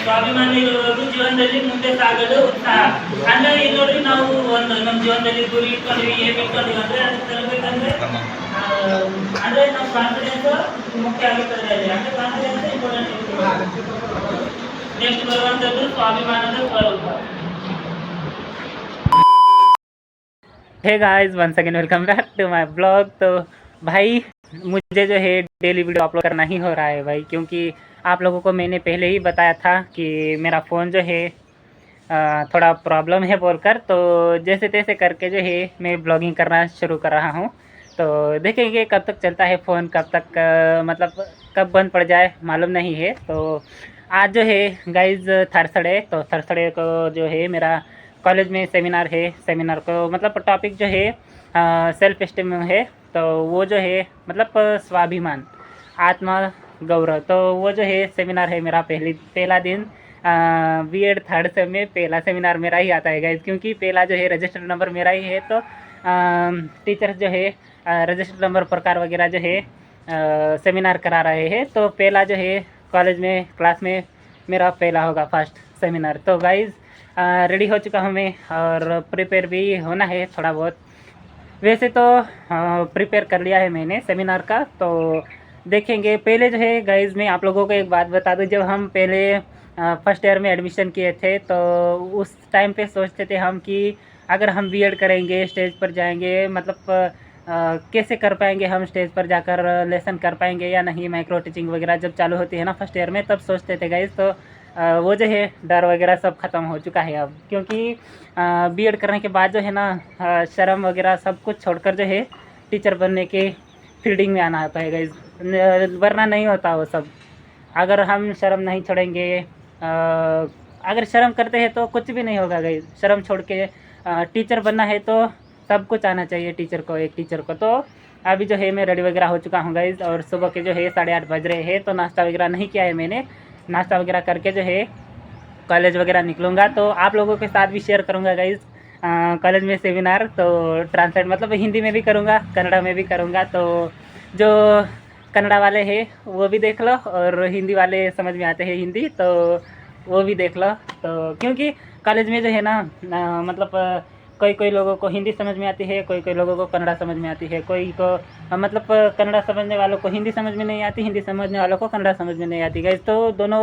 ಸ್ವಾಭಿಮಾನಿಗಳು ಜೀವನದಲ್ಲಿ ಮುಂದೆ ಸಾಗಲು ಉತ್ಸಾಹ. ಅಂದ್ರೆ ಇಲ್ಲಿ ನೋಡ್ರಿ, ನಾವು ಒಂದು ನಮ್ಮ ಜೀವನದಲ್ಲಿ ಗುರಿ ಇಟ್ಕೊಂಡಿವಿ, ಏಮ್ ಇಟ್ಕೊಂಡಿವಿ ಅಂದ್ರೆ ಅದಕ್ಕೆ ತರಬೇಕಂದ್ರೆ ಅಂದ್ರೆ ನಮ್ಮ ಕಾನ್ಫಿಡೆನ್ಸ್ ಮುಖ್ಯ ಆಗುತ್ತದೆ ಅಲ್ಲಿ. ಅಂದ್ರೆ ಕಾನ್ಫಿಡೆನ್ಸ್ ಇಂಪಾರ್ಟೆಂಟ್ ಇರುತ್ತೆ. ನೆಕ್ಸ್ಟ್ ಬರುವಂಥದ್ದು ಸ್ವಾಭಿಮಾನದ ಸ್ವರೂಪ. Hey guys, once again welcome back to my blog. तो भाई मुझे जो है डेली वीडियो अपलोड करना ही हो रहा है भाई, क्योंकि आप लोगों को मैंने पहले ही बताया था कि मेरा फ़ोन जो है थोड़ा प्रॉब्लम है बोलकर, तो जैसे तैसे करके जो है मैं ब्लॉगिंग करना शुरू कर रहा हूँ। तो देखेंगे कब तक चलता है फ़ोन, कब तक मतलब कब बंद पड़ जाए मालूम नहीं है। तो आज जो है गाइस थर्सडे, तो थर्सडे को जो है मेरा कॉलेज में सेमिनार है। सेमिनार को मतलब टॉपिक जो है सेल्फ एस्टीम है। तो वो जो है मतलब स्वाभिमान, आत्मा गौरव। तो वो जो है सेमिनार है मेरा पहला दिन बीएड थर्ड सेम में पहला सेमिनार मेरा ही आता है गाइस, क्योंकि पहला जो है रजिस्टर नंबर मेरा ही है। तो टीचर्स जो है रजिस्टर नंबर प्रकार वगैरह जो है सेमिनार करा रहे हैं। तो पहला जो है कॉलेज में क्लास में मेरा पहला होगा फर्स्ट सेमिनार। तो गाइस रेडी हो चुका हूँ मैं, और प्रिपेयर भी होना है थोड़ा बहुत। वैसे तो प्रिपेयर कर लिया है मैंने सेमिनार का। तो देखेंगे। पहले जो है गाइस मैं आप लोगों को एक बात बता दूं, जब हम पहले फर्स्ट ईयर में एडमिशन किए थे तो उस टाइम पे सोचते थे हम कि अगर हम बीएड करेंगे, स्टेज पर जाएंगे, मतलब कैसे कर पाएंगे हम स्टेज पर जाकर लेसन कर पाएंगे या नहीं। माइक्रो टीचिंग वगैरह जब चालू होती है ना फर्स्ट ईयर में, तब सोचते थे गाइस। तो वो जो है डर वगैरह सब ख़त्म हो चुका है अब, क्योंकि बीएड करने के बाद जो है ना शर्म वगैरह सब कुछ छोड़कर जो है टीचर बनने के फील्डिंग में आना होता है गाइस, वरना नहीं होता वो सब। अगर हम शर्म नहीं छोड़ेंगे, अगर शर्म करते हैं तो कुछ भी नहीं होगा गाइस। शर्म छोड़ के टीचर बनना है तो सब कुछ आना चाहिए टीचर को, एक टीचर को। तो अभी जो है मैं रेडी वगैरह हो चुका हूँ गाइस, और सुबह के जो है 8:30 बज रहे हैं। तो नाश्ता वगैरह नहीं किया है मैंने, नाश्ता वगैरह करके जो है कॉलेज वगैरह निकलूँगा। तो आप लोगों के साथ भी शेयर करूँगा गाइस कॉलेज में सेमिनार। तो ट्रांसलेट मतलब हिंदी में भी करूँगा, कन्नड़ा में भी करूँगा। तो जो कन्नड़ा वाले हैं वो भी देख लो, और हिंदी वाले समझ में आते हैं हिंदी तो वो भी देख लो। तो क्योंकि कॉलेज में जो है ना मतलब कोई कोई लोगों को हिंदी समझ में आती है, कोई कोई लोगों को कन्नड़ा समझ में आती है, कोई को मतलब कन्नड़ा समझने वालों को हिंदी समझ में नहीं आती, हिंदी समझने वालों को कन्नड़ा समझ में नहीं आती गाइस। तो दोनों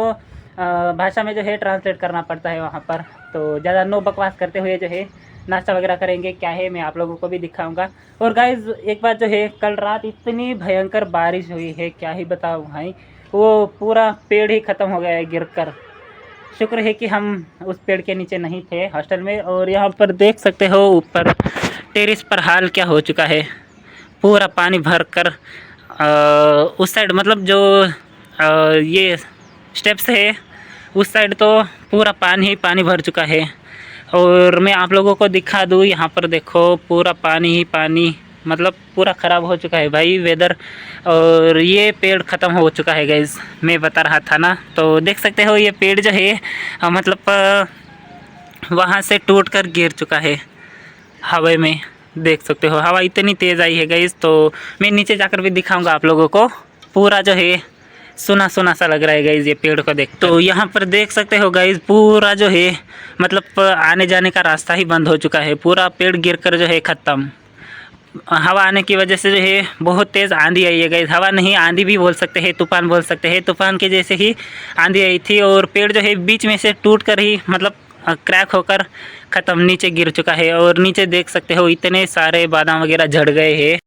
भाषा में जो है ट्रांसलेट करना पड़ता है वहाँ पर। तो ज़्यादा नो बकवास करते हुए जो है नाश्ता वगैरह करेंगे, क्या है मैं आप लोगों को भी दिखाऊंगा। और गाइस एक बात जो है, कल रात इतनी भयंकर बारिश हुई है, क्या ही बताऊँ भाई। वो पूरा पेड़ ही ख़त्म हो गया है गिरकर। शुक्र है कि हम उस पेड़ के नीचे नहीं थे हॉस्टल में। और यहाँ पर देख सकते हो ऊपर टेरिस पर हाल क्या हो चुका है, पूरा पानी भर कर उस साइड मतलब जो ये स्टेप्स है उस साइड तो पूरा पानी ही पानी भर चुका है। और मैं आप लोगों को दिखा दूँ, यहाँ पर देखो पूरा पानी ही पानी, मतलब पूरा ख़राब हो चुका है भाई वेदर। और ये पेड़ ख़त्म हो चुका है गाइस, मैं बता रहा था ना। तो देख सकते हो ये पेड़ जो है मतलब वहाँ से टूट कर गिर चुका है हवा में, देख सकते हो हवा इतनी तेज़ आई है गाइस। तो मैं नीचे जाकर भी दिखाऊंगा आप लोगों को, पूरा जो है सुना सुना सा लग रहा है गाइस ये पेड़ को देख। तो यहाँ पर देख सकते हो गाइस पूरा जो है मतलब आने जाने का रास्ता ही बंद हो चुका है, पूरा पेड़ गिरकर जो है ख़त्म। हवा आने की वजह से जो है बहुत तेज़ आंधी आई है गाइस, हवा नहीं आंधी भी बोल सकते हैं, तूफान बोल सकते हैं। तूफान के जैसे ही आंधी आई थी, और पेड़ जो है बीच में से टूट कर ही मतलब क्रैक होकर ख़त्म नीचे गिर चुका है। और नीचे देख सकते हो इतने सारे बादाम वगैरह झड़ गए हैं।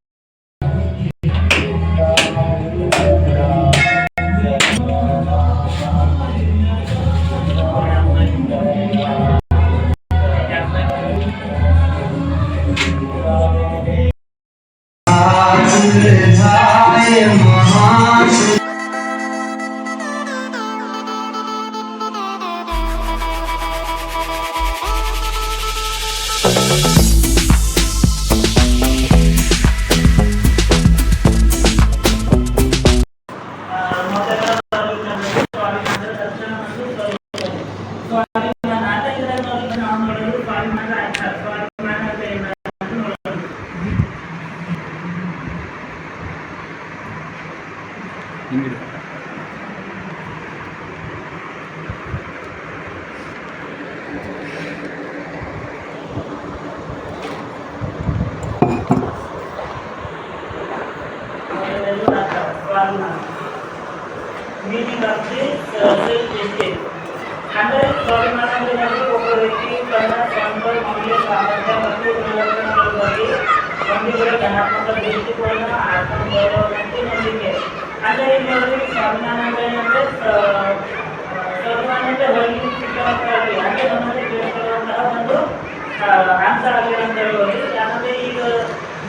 ಆಗಿದೆ ಅಂತ ಹೇಳ್ಬೋದು. ಯಾಕಂದರೆ ಈಗ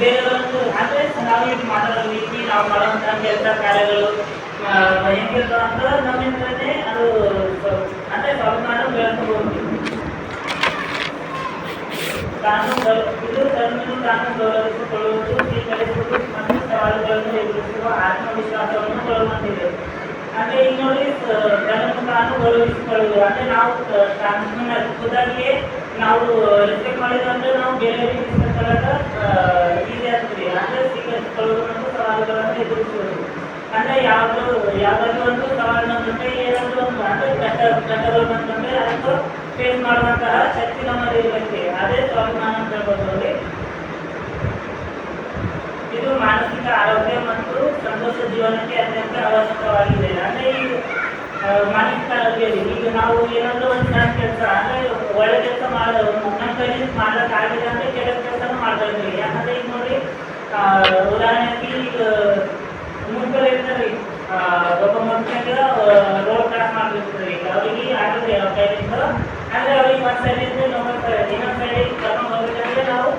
ಬೇರೆಯವರು ಅಂದರೆ ನಾವು ಈಗ ಮಾತಾಡೋದು ನಾವು ಮಾಡುವಂಥ ಕೆಲಸ ಕಾರ್ಯಗಳು ಹೆಂಗಿರ್ತಾವ ಅಂತ ನಮ್ಮಿಂದಲೇ ಅದು ಅಂದರೆ ಸ್ವಾಭಿಮಾನ ಬೆಳೆಸ್ಬೋದು. ಇದು ತನ್ನನ್ನು ತಾನು ಗೌರವಿಸಿಕೊಳ್ಳುವುದು, ಸ್ವೀಕರಿಸುವುದು ಮತ್ತು ಸವಾಲುಗಳನ್ನು ಎದುರಿಸುವ ಆತ್ಮವಿಶ್ವಾಸವನ್ನು ಒಳಗೊಂಡಿದೆ. ಅಂದರೆ ಈಗ ನೋಡಿ ತನ್ನನ್ನು ತಾನು ಗೌರವಿಸಿಕೊಳ್ಳುವುದು ಅಂದರೆ ನಾವು ಖುದ್ದಾಗಿಯೇ ನಾವು ರೆಸ್ಪೆಕ್ಟ್ ಮಾಡಿದಂದ್ರೆ ನಾವು ಬೇರೆಯವರಿಗೆ ರೆಸ್ಪೆಕ್ಟ್ ಮಾಡೋದು ಈಸಿ ಆಗ್ತದೆ. ಅಂದರೆ ಸ್ವೀಕರಿಸಿಕೊಳ್ಳುವುದು ಮತ್ತು ಸವಾಲುಗಳನ್ನು ಎದುರಿಸುವುದು ಅಂದರೆ ಯಾವುದಾದ್ರೂ ಒಂದು ಸವಾಲನ್ನು ಬಂದರೆ ಏನಾದರೂ ಒಂದು ಅಂದರೆ ಕಷ್ಟಗಳು ಬಂತಂದರೆ ಅದನ್ನು ಫೇಸ್ ಮಾಡುವಂತಹ ಶಕ್ತಿ ನಮ್ಮಲ್ಲಿ ಇರಬೇಕು. ಅದೇ ಸ್ವಾಭಿಮಾನ ಅಂತ ಹೇಳ್ಬೋದು. ಇದು ಮಾನಸಿಕ ಆರೋಗ್ಯ ಮತ್ತು ಸಂತೋಷ ಜೀವನಕ್ಕೆ ಅತ್ಯಂತ ಅವಶ್ಯಕವಾಗಿದೆ. ಅಂದರೆ ಈ ಮಾನಸಿಕ ಆರೋಗ್ಯ ಈಗ ನಾವು ಏನಾದರೂ ಒಂದು ಸಣ್ಣ ಕೆಲಸ ಅಂದರೆ ಒಳ್ಳೆ ಕೆಲಸ ನಮ್ಮ ಕೈಲಿ ಮಾಡೋಕ್ಕಾಗಿದೆ ಅಂದರೆ ಕೆಟ್ಟ ಕೆಲಸನೂ ಮಾಡ್ತಾ ಇದ್ದೀವಿ. ಯಾಕಂದರೆ ಈಗ ನೋಡಿ ಉದಾಹರಣೆಗೆ ಈಗ ಮುಂದೆ ಇರ್ತಾರೆ ಒಬ್ಬ ಮನುಷ್ಯನಿಗೆ ರೋಡ್ ಕ್ರಾಸ್ ಮಾಡಲಿರ್ತದೆ. ಈಗ ಅವರಿಗೆ ಆಗುತ್ತೆ ಅವ್ರ ಕೈಲಿಂದ ಅಂದರೆ ಅವ್ರಿಗೆ ಒಂದು ಸೈಡಿಂದ ಇನ್ನೊಂದು ಸೈಡಿಗೆ ಕರ್ಕೊಂಡು ಹೋಗ್ಬೇಕಂದ್ರೆ ನಾವು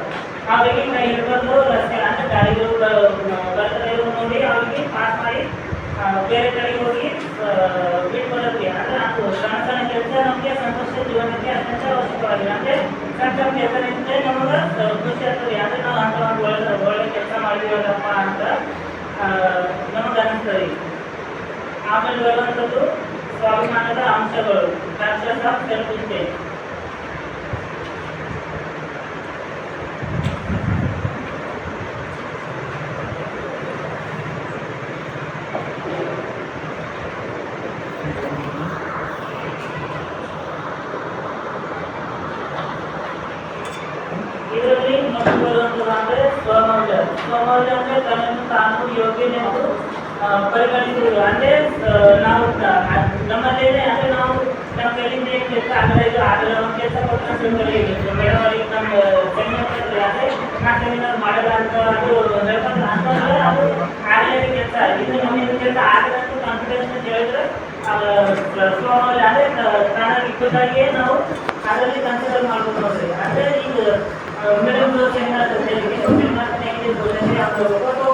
ಅವರಿಗೆ ಕೈ ಹಿಡ್ಕೊಂಡು ರಸ್ತೆ ಅಂದರೆ ಗಾಡಿಗಳು ಬರ್ತದೆ ನೋಡಿ ಅವರಿಗೆ ಪಾಸ್ ಮಾಡಿ ಬೇರೆ ಕಡೆಗೆ ಹೋಗಿ ಬಿಟ್ಕೊಡೋಕ್ಕೆ. ಅಂದರೆ ನಾವು ಸಣ್ಣ ಸಣ್ಣ ಕೆಲಸ ನಮಗೆ ಸಂತೋಷ ಜೀವನಕ್ಕೆ ಅತ್ಯಂತ ಅವಶ್ಯಕವಾಗಿದೆ. ಅಂದರೆ ಸಣ್ಣ ಸಣ್ಣ ಕೆಲಸದಿಂದ ನಮಗೆ ಖುಷಿ ಆಗ್ತದೆ. ಅಂದರೆ ನಾವು ಅಂತ ಒಂದು ಒಳ್ಳೆ ಕೆಲಸ ಮಾಡಿದ್ದೀವಲ್ಲಪ್ಪ ಅಂತ ನಮಗೆ ಅನಿಸ್ತದೆ. ಆಮೇಲೆ ಬರುವಂಥದ್ದು ಸ್ವಾಭಿಮಾನದ ಅಂಶಗಳು, ಫ್ಯಾಕ್ಟರ್ಸ್ ಆಫ್ ಸೆಲ್ಫ್ ಇಸ್ಟೇಮ್. ಇದರಲ್ಲಿ ಮೊದಲು ಬರುವಂಥದ್ದು ಅಂದರೆ ಸ್ವಮೌಲ್ಯ. ಸ್ವಮೌಲ್ಯ ಅಂದರೆ ತನ್ನನ್ನು ತಾನು ಯೋಗ್ಯನೆಂದು ಪರಿಗಣಿಸುವುದು. ಅಂದರೆ ನಾವು ನಮ್ಮಲ್ಲೇನೆ ಅಂದರೆ ನಾವು ನಮ್ಮ ಕೈಲಿಂದ ಏನು ಕೆಲಸ ಆಗಲ್ಲ, ಇದು ಆಗಲ್ಲ ಒಂದು ಕೆಲಸ ಕೊಟ್ಟು ಮೇಡಮ್ ಅವರಿಗೆ ನಮ್ಮ ಸೆಮಿನಾರ್ ಅಂದರೆ ನಾ ಸೆಮಿನಾರ್ ಮಾಡಲ್ಲ ಅಂತ ಅದು ಅಂತಂದರೆ ಅದು ಆಗಲೇ ಕೆಲಸ. ಇದು ನಮ್ಮಿಂದ ಕೆಲಸ ಆಗಲ್ಲ ಅಂತ ಕಾನ್ಫಿಡೆನ್ಸ್ ಹೇಳಿದ್ರೆ ಸ್ವಮೌಲ್ಯ ಅಂದರೆ ತಾನಾಗಿ ಖುದ್ದಾಗಿಯೇ ನಾವು ಅದರಲ್ಲಿ ಕನ್ಸಿಡರ್ ಮಾಡ್ಬೋದು ನೋಡ್ರಿ. ಅಂದರೆ ಈಗ ಮೇಡಮ್ ಸೆಮಿನಾರ್ ಸೆಮಿನಾರ್ ಹೆಂಗಿರ್ಬೋದು ಅಂದರೆ ಅವರು ಫೋಟೋ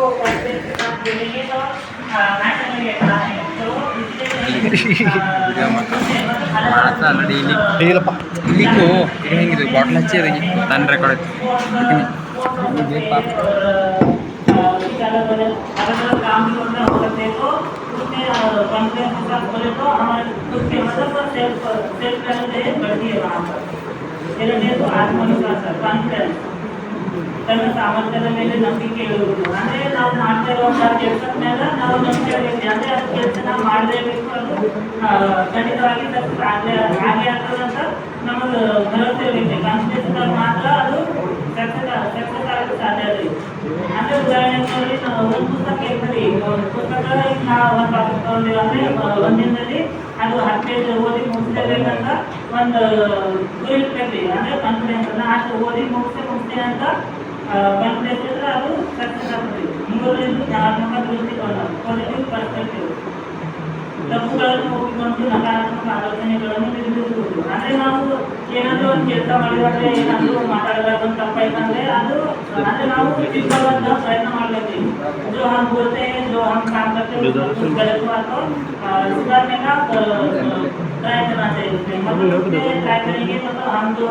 ಇಲ್ಲಿಗೂ ಹೆಂಗಿದೆ ಬಾಟ್ಲ್ ಹಚ್ಚಿ ಅದಕ್ಕೆ ನನ್ನ ರೆಕಾರ್ಡ್ ಆತ್ಮವಿಶ್ವಾಸ, ಕಾನ್ಫಿಡೆನ್ಸ್, ತನ್ನ ಸಾಮರ್ಥ್ಯದ ಮೇಲೆ ನಂಬಿಕೆ ಇಡುವುದು. ಅಂದರೆ ನಾವು ಮಾಡ್ತಾ ಇರುವಂತಹ ಕೆಲಸದ ಮೇಲೆ ನಾವು ನಂಬಿಕೆ ಇರಬೇಕು. ಅಂದರೆ ಅದು ಕೆಲಸ ನಾವು ಮಾಡಲೇಬೇಕು, ಅದು ಖಂಡಿತವಾಗಿ ಸಕ್ಸಸ್ ಹಾಗೆ ಆಗ್ತದೆ ಅಂತ ನಮಗೆ ಭರವಸೆ ಇರಬೇಕು. ಕಾನ್ಫಿಡೆನ್ಸ್ ಮಾತ್ರ ಅದು ಸಕ್ಸಸ್ ಆಗಕ್ಕೆ ಸಾಧ್ಯ ಇದೆ. ಅಂದರೆ ಉದಾಹರಣೆಗೆ ನೋಡಿ ನಾವು ಒಂದು ಪುಸ್ತಕ ಇರ್ತದೆ. ಒಂದು ಪುಸ್ತಕ ನಾವು ಒಂದು ಟಾಪಿಕ್ ತಗೊಂಡಿವಿ ಅಂದರೆ ಒಂದಿನದಲ್ಲಿ ಅದು 10 ಪೇಜ್ ಓದಿ ಮುಗಿಸಬೇಕಂತ ಒಂದು ಗುರಿ ಇರ್ತೈತಿ. ಅಂದರೆ ಕಾನ್ಫಿಡೆನ್ಸ್ ಅಷ್ಟು ಓದಿ ಮುಗಿಸ್ತೀನಿ ಅಂತ ಕಾನ್ಫಿಡೆನ್ಸ್ ಇದ್ರೆ ಅದು ಸಕ್ಸಸ್ ಆಗ್ತದೆ. ಮೂರನೇದು ಧನಾತ್ಮಕ ದೃಷ್ಟಿಕೋನ, ಪಾಸಿಟಿವ್ ಪರ್ಸ್ಪೆಕ್ಟಿವ್. ತಪ್ಪುಗಳನ್ನು ಒಪ್ಪಿಕೊಂಡು ನಕಾರಾತ್ಮಕ ಆಲೋಚನೆಗಳನ್ನು ನಿರ್ಮಿಸುವುದು. ಅಂದರೆ ನಾವು ಏನಾದರೂ ಒಂದು ಕೆಲಸ ಮಾಡಿದ್ರೆ ಏನಾದರೂ ಮಾತಾಡಿದಾಗ ಒಂದು ತಪ್ಪಾಯ್ತಂದರೆ ಅದು ಅಂದರೆ ನಾವು ತಿಳ್ಕೊಳ್ಳುವಂಥ ಪ್ರಯತ್ನ ಮಾಡಬೇಕು. जो हम बोलते हैं, जो हम काम करते हैं उसको गलत हुआ तो सुधारने का ट्राई करना चाहिए उसमें। मतलब उसमें ट्राई करेंगे तो हम जो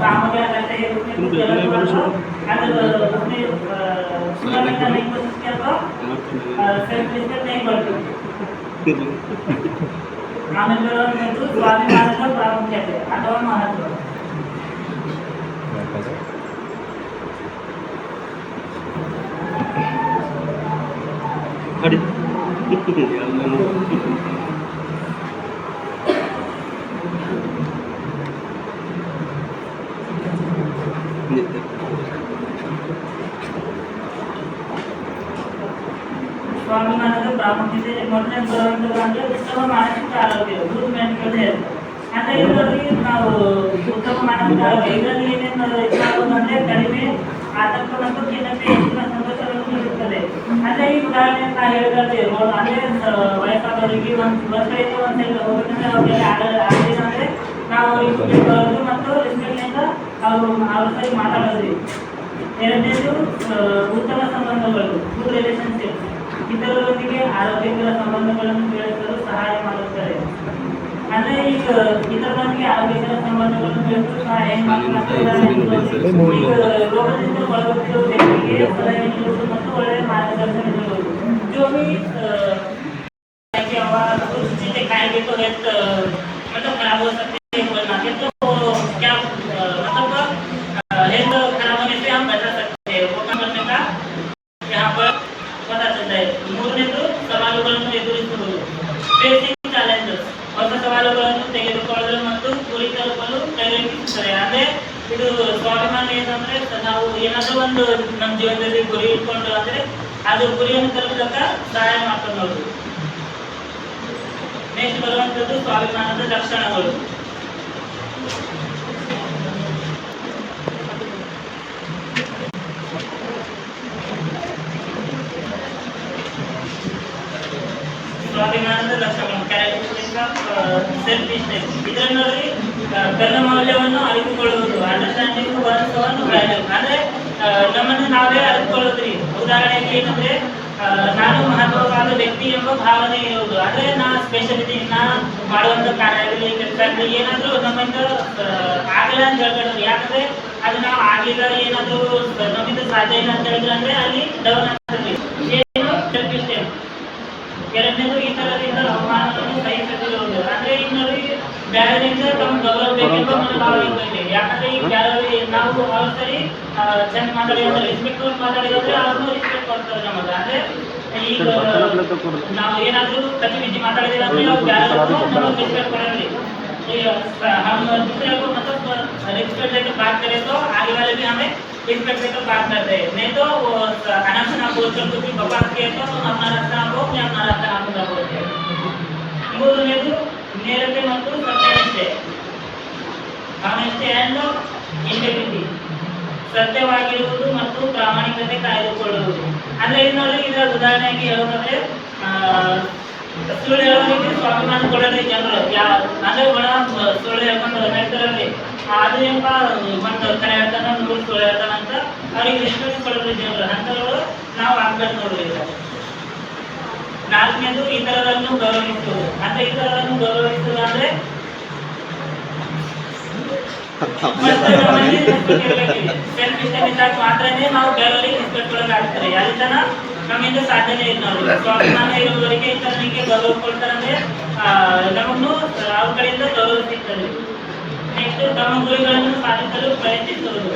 काम वगैरह करते हैं उसमें कुछ गलत हुआ तो अगर उसमें सुधारने का नहीं कोशिश किया तो सेल्फ रिस्पेक्ट नहीं बढ़ती। ಆಮೇಲೆ ಸ್ವಾಭಿಮಾನದ ಪ್ರಾಮುಖ್ಯತೆ ಅಥವಾ ಮಹತ್ವ. ಸ್ವಾಭಿಮಾನದ ಪ್ರಾಮುಖ್ಯತೆ ಮೊದಲನೇ ಬರುವಂಥದ್ದು ಅಂದರೆ ಉತ್ತಮ ಮಾನಸಿಕ ಆರೋಗ್ಯ, ಗುಡ್ ಮೆಂಟಲ್ ಹೆಲ್ತ್. ಅಂದರೆ ಇದರಲ್ಲಿ ನಾವು ಉತ್ತಮ ಮಾನಸಿಕ ಆರೋಗ್ಯ ಇದರಲ್ಲಿ ಏನೇನು ಇದಾಗೋದು ಅಂದರೆ ಕಡಿಮೆ ಆತಂಕ ಮತ್ತು ಖಿನ್ನತೆ, ಹೆಚ್ಚಿನ ಸಂತೋಷವನ್ನು ನೀಡುತ್ತದೆ. ಅಂದರೆ ಈ ಉದಾಹರಣೆ ನಾವು ಹೇಳಿದ್ರೆ ಅಂದರೆ ವಯಸ್ಸಾದವರಿಗೆ ಒಂದು ಬಸ್ ಕಡೆಗೆ ಒಂದು ಸೈಡ್ ಹೋಗ್ಬೇಕಂದ್ರೆ ಅವ್ರಿಗೆ ಆಗಲಿಲ್ಲ ಅಂದರೆ ನಾವು ಅವರಿಗೆ ಬರೋದು ಮತ್ತು ರೆಸ್ಪೆಕ್ಟ್ನಿಂದ ಅವ್ರ ಸರಿ ಮಾತಾಡೋದ್ರಿ. ಎರಡನೇದು ಉತ್ತಮ ಸಂಬಂಧಗಳು, ಗುಡ್ ರಿಲೇಶನ್ಶಿಪ್, ಇತರರೊಂದಿಗೆ ಆರೋಗ್ಯಕರ ಸಂಬಂಧಗಳನ್ನು ಬೆಳೆಸಲು ಸಹಾಯ ಮಾಡುತ್ತದೆ. ಅಂದ್ರೆ ಈಗ ಇತರರೊಂದಿಗೆ ಆರೋಗ್ಯಕರ ಸಂಬಂಧಗಳನ್ನು ಬೆಳೆಸಲು ಸಹಾಯ ಈಗ ರೋಗದಿಂದ ಬಳಲುತ್ತಿರುವ ವ್ಯಕ್ತಿಗೆ ಸಲಹೆ ನೀಡುವುದು ಮತ್ತು ಒಳ್ಳೆಯ ಮಾರ್ಗದರ್ಶನ ನೀಡುವುದು. जो भी चीजें खाएंगे तो हेल्थ मतलब खराब हो सकती है, बोलना है तो क्या मतलब हेल्थ खराब होने से हम बचा सकते हैं, वो काम करने का यहाँ पर पता चलता है. ಮೂರನೇದು ಸವಾಲುಗಳನ್ನು ಎದುರಿಸುವುದು, ಫೇಸಿಂಗ್ ಚಾಲೆಂಜಸ್, ಹೊಸ ಸವಾಲುಗಳನ್ನು ತೆಗೆದುಕೊಳ್ಳಲು ಮತ್ತು ಗುರಿ ತಲುಪಲು ಪ್ರೇರೇಪಿಸುತ್ತದೆ. ಅಂದ್ರೆ ಇದು ಸ್ವಾಭಿಮಾನ ಏನಂದ್ರೆ ನಾವು ಏನಾದರೂ ಒಂದು ನಮ್ಮ ಜೀವನದಲ್ಲಿ ಗುರಿ ಇಟ್ಕೊಂಡು ಅಂದ್ರೆ ಅದು ಗುರಿಯನ್ನು ತಲುಪಲಕ್ಕ ಸಹಾಯ ಮಾಡ್ಕೊಂಡು ನೋಡುದು. ನೆಕ್ಸ್ಟ್ ಬರುವಂಥದ್ದು ಸ್ವಾಭಿಮಾನದ ಲಕ್ಷಣಗಳು. ಸ್ವಾಭಿಮಾನದ ಲಕ್ಷಣಗಳು, ಕ್ಯಾರೆಕ್ಟರಿಸ್ಟಿಕ್ಸ್ ಆಫ್ ಸೆಲ್ಫ್ ಇಸ್ಟೇಟ್. ಇದರಲ್ಲಿ ತನ್ನ ಮೌಲ್ಯವನ್ನು ಅರಿತುಕೊಳ್ಳುವುದು, ಅಂಡರ್ಸ್ಟ್ಯಾಂಡಿಂಗ್ ಒನ್ಸ್ ಓನ್ ವ್ಯಾಲ್ಯೂ. ಅಂದ್ರೆ ನಮ್ಮನ್ನು ನಾವೇ ಅರಿತುಕೊಳ್ಳೋದ್ರಿ. ಉದಾಹರಣೆಗೆ ಏನಂದ್ರೆ ನಾನು ಮಹತ್ವವಾದ ವ್ಯಕ್ತಿ ಎಂಬ ಭಾವನೆ ಇರುವುದು. ಅಂದ್ರೆ ನಾ ಸ್ಪೆಷಾಲಿಟಿ, ನಾ ಮಾಡುವಂಥ ಕಾರ್ಯ ಆಗಲಿ ಕೆಲಸ ಆಗಲಿ ಏನಾದರೂ ನಮ್ಮಿಂದ ಆಗಲ್ಲ ಅಂತ ಹೇಳ್ಕೊಡೋದು. ಯಾಕಂದ್ರೆ ಅದು ನಾವು ಆಗಿಲ್ಲ, ಏನಾದರೂ ನಮ್ಮಿಂದ ಸಾಧ್ಯ ಇಲ್ಲ ಅಂತ ಹೇಳಿದ್ರೆ ಅಂದ್ರೆ ಅಲ್ಲಿ ಡೌನ್ ಆಗ್ತದೆ. ಏನು ಸೆಲ್ಫ್ ಇಸ್ಟೇಮ್. ಎರಡನೇದು ಇತರರಿಂದ ಅವಮಾನವನ್ನು ಸಹಿಸದಿರುವುದು. ಅಂದ್ರೆ ಇನ್ನೊಂದು ಬ್ಯಾರರಿಂದ ತಮ್ಮ ಗೌರವ ಬೇಕೆಂಬ ಮನೋಭಾವ ಇರ್ತದೆ. ಯಾಕಂದ್ರೆ ಈ ಬ್ಯಾರರಿ ನಾವು ಅವ್ರ ಸರಿ ಚೆಂದ ಮಾತಾಡಿದ್ರೆ ರೆಸ್ಪೆಕ್ಟ್ ಮಾತಾಡಿದ್ರೆ ಅವ್ರನ್ನೂ ರೆಸ್ಪೆಕ್ಟ್ ಕೊಡ್ತಾರೆ ನಮಗೆ. ಅಂದ್ರೆ ಈಗ ನಾವು ಏನಾದರೂ ಕಚ್ಚಿ ಬಿಚ್ಚಿ ಮಾತಾಡಿದ್ರೆ ಅಂದ್ರೆ ಅವ್ರು ಬ್ಯಾರರು ನಮಗೆ ರೆಸ್ಪೆಕ್ಟ್ ಕೊಡಲಿ. हम दूसरे को मतलब रिस्पेक्ट देकर बात करें तो आगे वाले भी हमें रिस्पेक्ट देकर बात करते हैं. नहीं तो अनावश्यक आप बोलकर कुछ भी बकवास किए तो अपना रास्ता आपको या अपना रास्ता आपको बोलते हैं. ಮೂರನೇದು ನೇರತೆ ಮತ್ತು ಸತ್ಯನಿಷ್ಠೆ, ಆನೆಸ್ಟಿ ಆ್ಯಂಡ್ ಇಂಟೆಗ್ರಿಟಿ. ಸತ್ಯವಾಗಿರುವುದು ಮತ್ತು ಪ್ರಾಮಾಣಿಕತೆ ಕಾಯ್ದುಕೊಳ್ಳುವುದು. ಅಂದ್ರೆ ಇನ್ನೊಂದು ಇದರ ಉದಾಹರಣೆಗೆ ಹೇಳೋದಾದ್ರೆ ಸುಳ್ಳು ಹೇಳೋದಕ್ಕೆ ಸ್ವಾಭಿಮಾನ ಕೊಡೋದ್ರಿ ಜನರು. ಅಂದ್ರೆ ಒಣ ಸುಳ್ಳು ಹೇಳ್ಕೊಂಡು ನಡೀತಾರಲ್ಲಿ ಅದು ಎಂಬ ಒಂದು ಕರೆ ಹೇಳ್ತಾನ, ನೂರು ಸುಳ್ಳು ಹೇಳ್ತಾನ ಅಂತ ಅವ್ರಿಗೆ ರೆಸ್ಪೆಕ್ಟ್ ಕೊಡೋದ್ರಿ ಜನರು. ಅಂಥವ್ರು ನಾವು ಆಗ್ಬೇಕು ನೋಡ್ರಿ. ನಾಲ್ಕನೇದು ಇತರರನ್ನು ಗೌರವಿಸುವುದು. ಅಂದ್ರೆ ಇತರರನ್ನು ಗೌರವಿಸುವುದು ಅಂದ್ರೆ ಸೆಲ್ಫ್ ಇಸ್ಟೇಮ್ ಇದ್ದಾಗ ಮಾತ್ರನೇ ನಾವು ಬೇರೆಯವರಿಗೆ ರೆಸ್ಪೆಕ್ಟ್ ಕೊಡೋಕ್ಕಾಗ್ತದೆ. ಅಲ್ಲಿ ತನ ನಮ್ಮಿಂದ ಸಾಧ್ಯನೇ ಇಲ್ಲ ನೋಡಿ. ಸ್ವಾಭಿಮಾನ ಇರುವವರಿಗೆ ಇತರರಿಗೆ ಗೌರವ ಕೊಡ್ತಾರಂದ್ರೆ ನಮಗೂ ಅವ್ರ ಕಡೆಯಿಂದ ಗೌರವ ಸಿಗ್ತದೆ. ನೆಕ್ಸ್ಟ್ ತಮ್ಮ ಗುರಿಗಳನ್ನು ಸಾಧಿಸಲು ಪ್ರಯತ್ನಿಸುವುದು.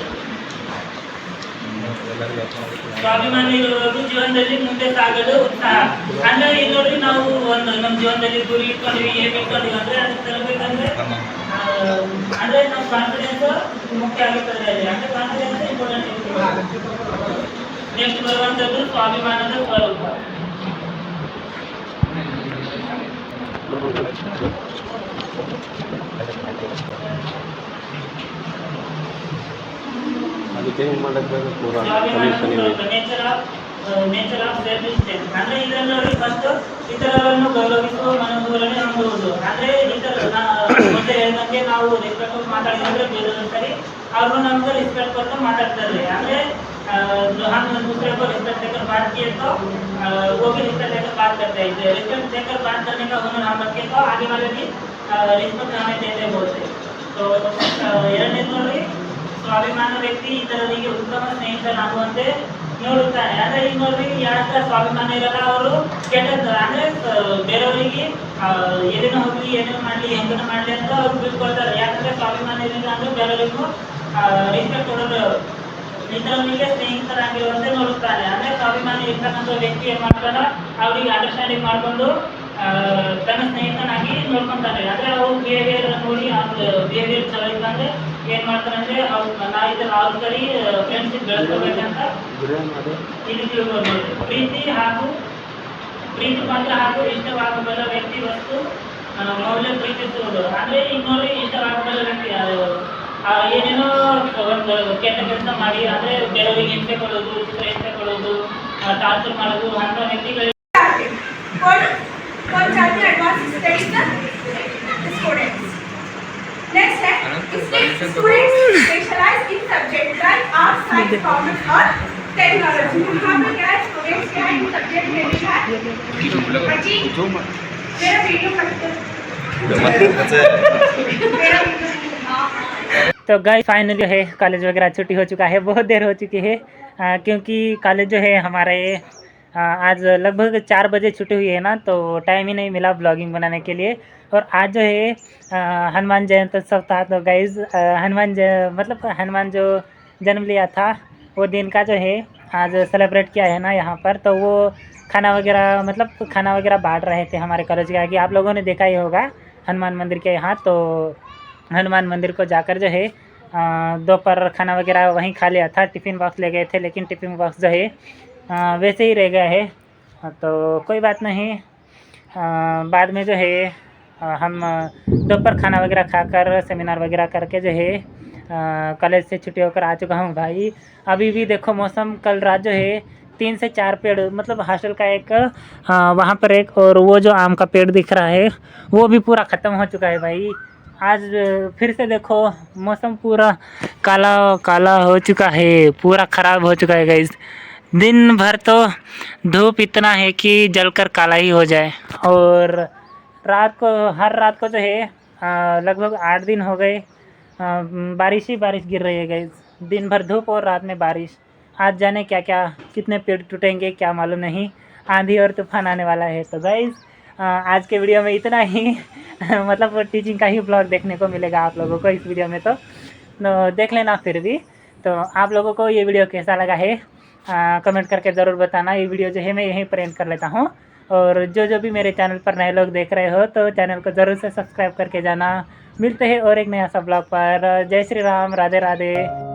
ಸ್ವಾಭಿಮಾನ ಇರುವವರು ಜೀವನದಲ್ಲಿ ಮುಂದೆ ಸಾಗಲು ಉತ್ಸಾಹ. ಅಂದ್ರೆ ಈಗ ನೋಡ್ರಿ ನಾವು ಒಂದು ನಮ್ಮ ಜೀವನದಲ್ಲಿ ಗುರಿ ಇಟ್ಕೊಂಡಿವಿ, ಏನ್ ಇಟ್ಕೊಂಡಿವಿ ಅಂದ್ರೆ ಅದಕ್ಕೆ ತರಬೇಕಂದ್ರೆ ಅಂದ್ರೆ ನಮ್ಮ ಕಾನ್ಫಿಡೆನ್ಸ್ ಮುಖ್ಯ ಆಗುತ್ತದೆ. ಅಂದ್ರೆ ಕಾನ್ಫಿಡೆನ್ಸ್ ಇಂಪಾರ್ಟೆಂಟ್ ಇರ್ತದೆ. ನೆಕ್ಸ್ಟ್ ಬರುವಂಥದ್ದು ಸ್ವಾಭಿಮಾನದ ಸ್ವರೂಪ. Nature of self esteem. ಅಂದ್ರೆ ಇದರಲ್ಲಿ ಫಸ್ಟ್ ಇತರರನ್ನು ಗೌರವಿಸುವ ಮನೋಧೋರಣೆ ಹೊಂದುವುದು. ಅಂದ್ರೆ ಮೊದಲೇ ಹೇಳಿದಂಗೆ ನಾವು ರೆಸ್ಪೆಕ್ಟ್ ಮಾತಾಡಿದ್ರೆ ಬೇರೆಯವ್ರ ಸರಿ ಅವರು ನಮ್ಗೆ ರೆಸ್ಪೆಕ್ಟ್ ಕೊಟ್ಟು ಮಾತಾಡ್ತಾರೆ. ಅಂದ್ರೆ हम दूसरे को रिस्पेक्ट देकर बात किए तो वो भी रिस्पेक्ट देकर बात करते हैं. रिस्पेक्ट देकर बात करने का हुनर हम रखें तो आगे वाले भी रिस्पेक्ट हमें देते बोलते. तो ಎರಡನೇದು ನೋಡಿ ಸ್ವಾಭಿಮಾನ ವ್ಯಕ್ತಿ ಇತರರಿಗೆ ಉತ್ತಮ ಸ್ನೇಹಿತನಾಗುವಂತೆ ನೋಡುತ್ತಾನೆ. ಅಂದ್ರೆ ಈಗ ನೋಡಿ ಯಾರ ಹತ್ರ ಸ್ವಾಭಿಮಾನ ಇರಲ್ಲ ಅವರು ಕೆಟ್ಟದ್ದು ಅಂದ್ರೆ ಬೇರೆಯವರಿಗೆ ಏನೇನೋ ಹೋಗ್ಲಿ ಏನೇನೋ ಮಾಡಲಿ ಹೆಂಗನ ಮಾಡಲಿ ಅಂತ ಅವ್ರು ಬಿಟ್ಕೊಳ್ತಾರೆ. ಯಾಕಂದ್ರೆ ಸ್ವಾಭಿಮಾನ ಇರಲಿಲ್ಲ ಅಂದ್ರೆ ಬೇರೆಯವರಿಗೂ ರೆಸ್ಪೆಕ್ಟ್ ಕೊಡೋದು, ಇತರರಿಗೆ ಸ್ನೇಹಿತರಾಗಿರುವಂತೆ ನೋಡುತ್ತಾನೆ. ಅಂದ್ರೆ ಸ್ವಾಭಿಮಾನ ಇರ್ತಕ್ಕಂಥ ವ್ಯಕ್ತಿ ಏನ್ ಮಾಡ್ತಾರ ಅವ್ರಿಗೆ ಅಂಡರ್ಸ್ಟ್ಯಾಂಡಿಂಗ್ ಮಾಡ್ಕೊಂಡು ತನ್ನ ಸ್ನೇಹಿತನಾಗಿ ನೋಡ್ಕೊಂತಾರೆ. ಅಂದ್ರೆ ಅವ್ರ ಬಿಹೇವಿಯರ್ ನೋಡಿ ಅವ್ರ ಬಿಹೇವಿಯರ್ ಚಲೋ ಇಲ್ಲ ಅಂದ್ರೆ ಏನ್ ಮಾಡ್ತಾರೆ ಅಂದ್ರೆ ನಾವಿದ್ರೆ ಅವ್ರ ಕಡೆ ಫ್ರೆಂಡ್ಶಿಪ್ ಬೆಳೆಸ್ಕೋಬೇಕಂತ ಇಲ್ಲಿ ತಿಳ್ಕೊಳ್ಬೋದು. ಪ್ರೀತಿ ಪಾತ್ರ ಹಾಗೂ ಇಷ್ಟವಾಗಬಲ್ಲ ವ್ಯಕ್ತಿ ವಸ್ತು ಮೌಲ್ಯ ಪ್ರೀತಿಸುವುದು. ಅಂದ್ರೆ ಇನ್ನೊಂದು ಇಷ್ಟವಾಗಬಲ್ಲ ವ್ಯಕ್ತಿ ಏನೇನೋ ಒಂದು ಕೆಟ್ಟ ಕೆಲಸ ಮಾಡಿ ಅಂದ್ರೆ ಬೇರೆಯವರಿಗೆ ಹಿಂಸೆ ಕೊಡೋದು, ಚಿತ್ರ ಹಿಂಸೆ ಕೊಡೋದು, ಟಾರ್ಚರ್ ಮಾಡೋದು ಅಂತ ವ್ಯಕ್ತಿಗಳಿಗೆ for charging advanced studies the students. Next students specialize in subjects like arts, science, commerce और technology. यहाँ पे क्या है students क्या है इन subject में भी है बच्ची मेरा वीडियो मेरा तो गाइस फाइनली जो है कॉलेज वगैरह छुट्टी हो चुका है, बहुत देर हो चुकी है क्योंकि कॉलेज जो है हमारे आज लगभग 4 बजे छुट्टी हुई है ना, तो टाइम ही नहीं मिला ब्लॉगिंग बनाने के लिए। और आज जो है हनुमान जयंती उत्सव था, तो गाइस हनुमान जो जन्म लिया था वो दिन का जो है आज सेलिब्रेट किया है ना यहाँ पर। तो वो खाना वगैरह बांट रहे थे हमारे कॉलेज के आगे। आप लोगों ने देखा ही होगा हनुमान मंदिर के यहाँ। तो हनुमान मंदिर को जाकर जो है दोपहर खाना वगैरह वहीं खा लिया था। टिफ़िन बॉक्स ले गए थे, लेकिन टिफ़िन बॉक्स जो है वैसे ही रह गया है, तो कोई बात नहीं। बाद में जो है हम दोपहर खाना वगैरह खाकर सेमिनार वगैरह करके जो है कॉलेज से छुट्टी होकर आ चुका हूँ भाई। अभी भी देखो मौसम, कल रात जो है 3 से 4 पेड़, मतलब हॉस्टल का एक वहाँ पर एक, और वो जो आम का पेड़ दिख रहा है वो भी पूरा ख़त्म हो चुका है भाई। आज फिर से देखो मौसम पूरा काला काला हो चुका है, पूरा ख़राब हो चुका है गाइस। दिन भर तो धूप इतना है कि जलकर काला ही हो जाए। और हर रात को जो है लगभग 8 दिन हो गए बारिश ही बारिश गिर रही है गाइस। दिन भर धूप और रात में बारिश। आज जाने क्या कितने पेड़ टूटेंगे क्या मालूम नहीं, आंधी और तूफान आने वाला है। तो गाइस आज के वीडियो में इतना ही मतलब टीचिंग का ही ब्लॉग देखने को मिलेगा आप लोगों को इस वीडियो में, तो देख लेना फिर भी। तो आप लोगों को ये वीडियो कैसा लगा है कमेंट करके ज़रूर बताना। ये वीडियो जो है मैं यहीं पर एंड कर लेता हूँ। और जो भी मेरे चैनल पर नए लोग देख रहे हो तो चैनल को ज़रूर से सब्सक्राइब करके जाना। मिलते हैं और एक नया सा ब्लॉग पर। जय श्री राम, राधे राधे।